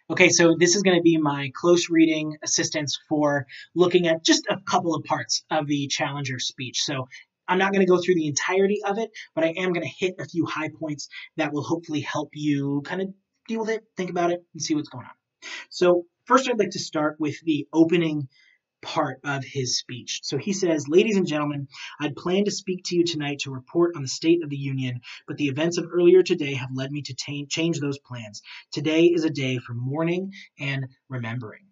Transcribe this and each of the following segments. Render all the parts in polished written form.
Okay, so this is going to be my close reading assistance for looking at just a couple of parts of the Challenger speech. So I'm not going to go through the entirety of it, but I am going to hit a few high points that will hopefully help you kind of deal with it, think about it, and see what's going on. So first, I'd like to start with the opening part of his speech. So he says, "Ladies and gentlemen, I'd planned to speak to you tonight to report on the state of the union, but the events of earlier today have led me to change those plans. Today is a day for mourning and remembering."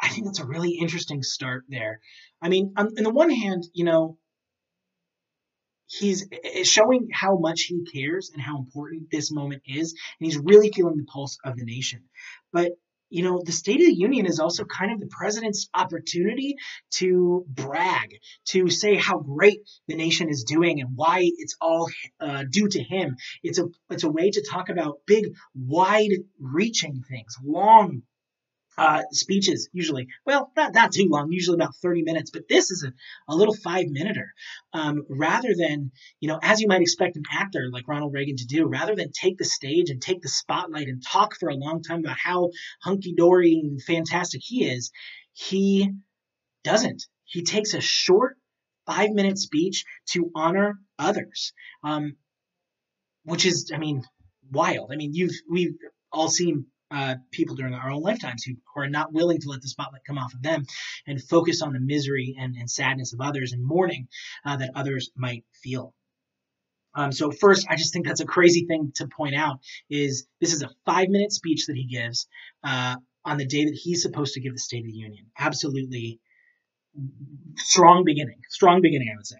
I think that's a really interesting start there. I mean, on the one hand, he's showing how much he cares and how important this moment is, and he's really feeling the pulse of the nation. But the State of the Union is also kind of the president's opportunity to brag, to say how great the nation is doing and why it's all due to him. It's a way to talk about big, wide-reaching things, long speeches usually. Well, not too long, usually about 30 minutes, but this is a little 5-minuter. Rather than, as you might expect an actor like Ronald Reagan to do, rather than take the stage and take the spotlight and talk for a long time about how hunky-dory and fantastic he is, he doesn't. He takes a short 5-minute speech to honor others, which is, wild. We've all seen people during our own lifetimes who are not willing to let the spotlight come off of them and focus on the misery and sadness of others and mourning that others might feel. So first, I just think that's a crazy thing to point out is this is a 5-minute speech that he gives on the day that he's supposed to give the State of the Union. Absolutely strong beginning, I would say.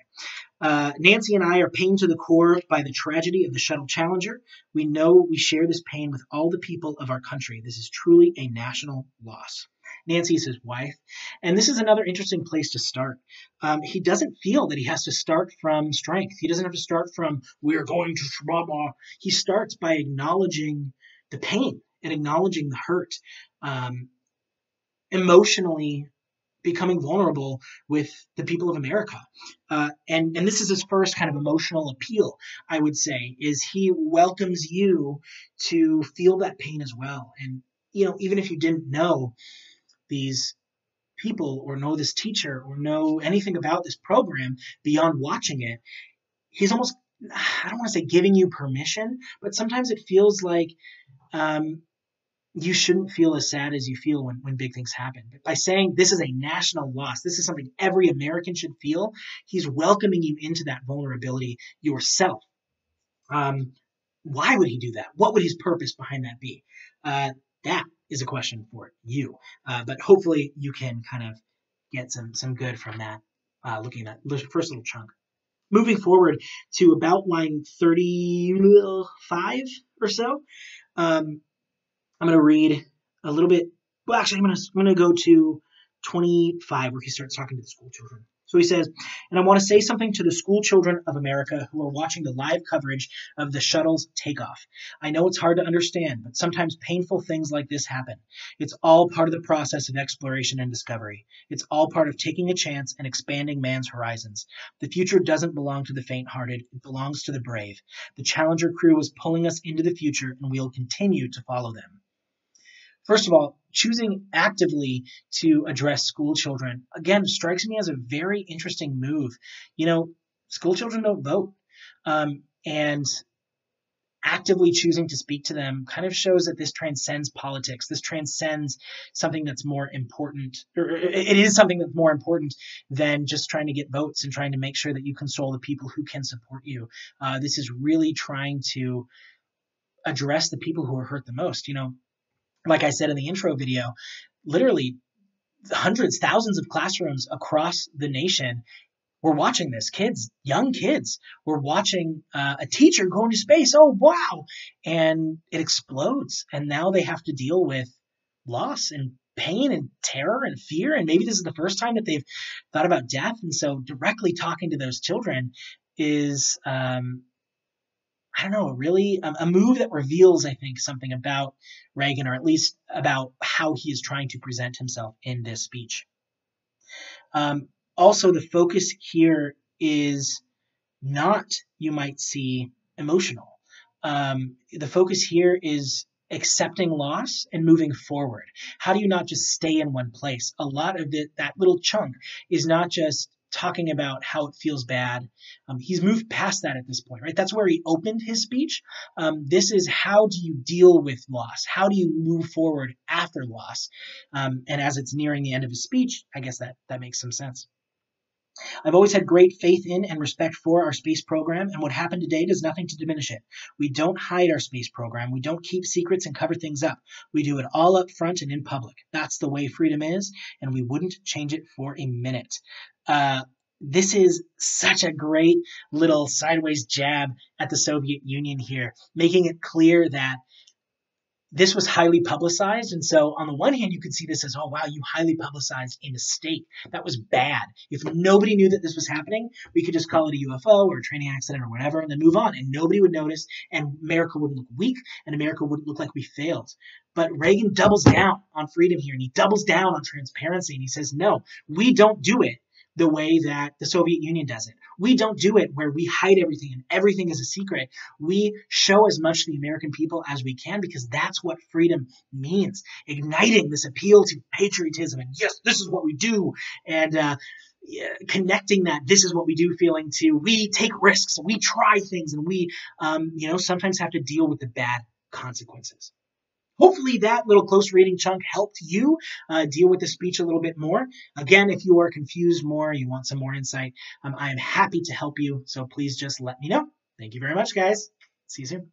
Nancy and I are pained to the core by the tragedy of the shuttle Challenger. We know we share this pain with all the people of our country. This is truly a national loss. Nancy is his wife. And this is another interesting place to start. He doesn't feel that he has to start from strength. He doesn't have to start from, we're going to blah, blah. He starts by acknowledging the pain and acknowledging the hurt, emotionally becoming vulnerable with the people of America. And this is his first kind of emotional appeal, I would say, is he welcomes you to feel that pain as well. And, even if you didn't know these people or know this teacher or know anything about this program beyond watching it, he's almost, I don't want to say giving you permission, but sometimes it feels like you shouldn't feel as sad as you feel when big things happen. But by saying this is a national loss, this is something every American should feel, he's welcoming you into that vulnerability yourself. Why would he do that? What would his purpose behind that be? That is a question for you. But hopefully you can kind of get some good from that, looking at that first little chunk. Moving forward to about line 35 or so, I'm going to read a little bit. Well, actually, I'm going to go to 25 where he starts talking to the school children. So he says, "And I want to say something to the school children of America who are watching the live coverage of the shuttle's takeoff. I know it's hard to understand, but sometimes painful things like this happen. It's all part of the process of exploration and discovery. It's all part of taking a chance and expanding man's horizons. The future doesn't belong to the faint-hearted. It belongs to the brave. The Challenger crew is pulling us into the future, and we'll continue to follow them." First of all, choosing actively to address school children, again, strikes me as a very interesting move. School children don't vote. And actively choosing to speak to them kind of shows that this transcends politics. This transcends something that's more important, or it is something that's more important than just trying to get votes and trying to make sure that you console the people who can support you. This is really trying to address the people who are hurt the most. Like I said in the intro video, literally hundreds, thousands of classrooms across the nation were watching this. Young kids were watching a teacher go into space. Oh, wow. And it explodes. And now they have to deal with loss and pain and terror and fear. And maybe this is the first time that they've thought about death. And so directly talking to those children is, I don't know, really a move that reveals, I think, something about Reagan, or at least about how he is trying to present himself in this speech. Also, the focus here is not, you might see, emotional. The focus here is accepting loss and moving forward? How do you not just stay in one place? A lot of that little chunk is not just talking about how it feels bad. He's moved past that at this point, right? That's where he opened his speech. This is how do you deal with loss? How do you move forward after loss? And as it's nearing the end of his speech, I guess that makes some sense. I've always had great faith in and respect for our space program, and what happened today does nothing to diminish it. We don't hide our space program. We don't keep secrets and cover things up. We do it all up front and in public. That's the way freedom is, and we wouldn't change it for a minute. This is such a great little sideways jab at the Soviet Union here, making it clear that this was highly publicized. And so on the one hand, you could see this as, oh, wow, you highly publicized a mistake. That was bad. If nobody knew that this was happening, we could just call it a UFO or a training accident or whatever and then move on. And nobody would notice, and America wouldn't look weak, and America wouldn't look like we failed. But Reagan doubles down on freedom here, and he doubles down on transparency, and he says, no, we don't do it the way that the Soviet Union does it. We don't do it where we hide everything and everything is a secret. We show as much to the American people as we can because that's what freedom means. Igniting this appeal to patriotism and yes, this is what we do. And connecting that this is what we do feeling to we take risks and we try things and we sometimes have to deal with the bad consequences. Hopefully that little close reading chunk helped you deal with the speech a little bit more. Again, if you are confused more, you want some more insight, I am happy to help you. So please just let me know. Thank you very much, guys. See you soon.